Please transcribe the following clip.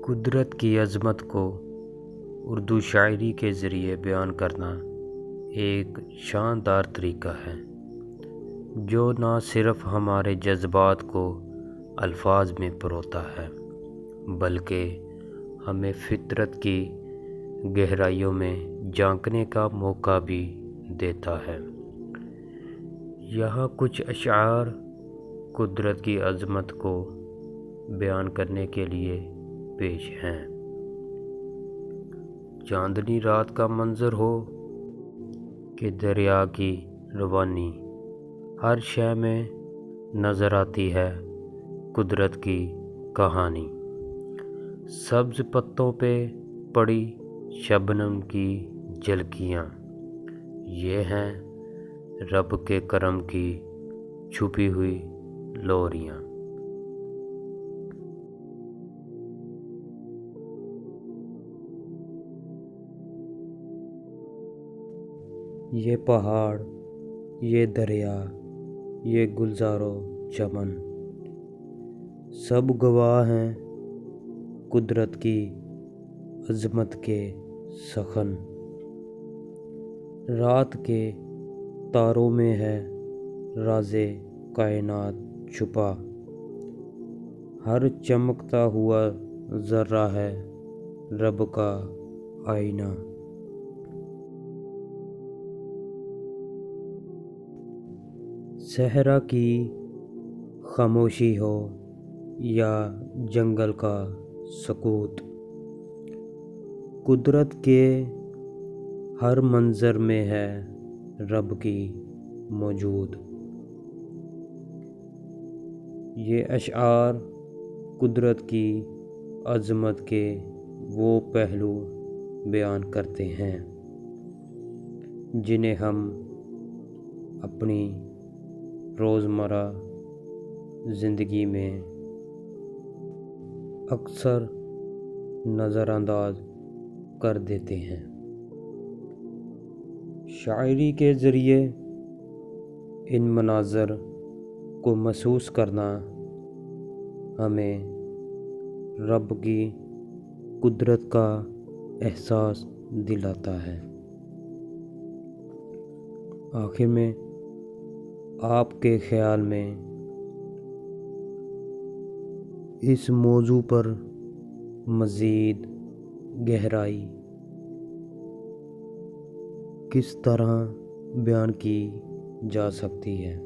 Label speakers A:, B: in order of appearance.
A: قدرت کی عظمت کو اردو شاعری کے ذریعے بیان کرنا ایک شاندار طریقہ ہے جو نہ صرف ہمارے جذبات کو الفاظ میں پروتا ہے بلکہ ہمیں فطرت کی گہرائیوں میں جھانکنے کا موقع بھی دیتا ہے۔ یہاں کچھ اشعار قدرت کی عظمت کو بیان کرنے کے لیے پیش ہیں۔ چاندنی رات کا منظر ہو کہ دریا کی روانی، ہر شے میں نظر آتی ہے قدرت کی کہانی۔ سبز پتوں پہ پڑی شبنم کی جھلکیاں، یہ ہیں رب کے کرم کی چھپی ہوئی لوریاں۔ یہ پہاڑ، یہ دریا، یہ گلزار و چمن، سب گواہ ہیں قدرت کی عظمت کے سخن۔ رات کے تاروں میں ہے راز کائنات چھپا، ہر چمکتا ہوا ذرہ ہے رب کا آئینہ۔ صحرا کی خاموشی ہو یا جنگل کا سکوت، قدرت کے ہر منظر میں ہے رب کی موجود۔ یہ اشعار قدرت کی عظمت کے وہ پہلو بیان کرتے ہیں جنہیں ہم اپنی روزمرہ زندگی میں اکثر نظر انداز کر دیتے ہیں۔ شاعری کے ذریعے ان مناظر کو محسوس کرنا ہمیں رب کی قدرت کا احساس دلاتا ہے۔ آخر میں آپ کے خیال میں اس موضوع پر مزید گہرائی کس طرح بیان کی جا سکتی ہے؟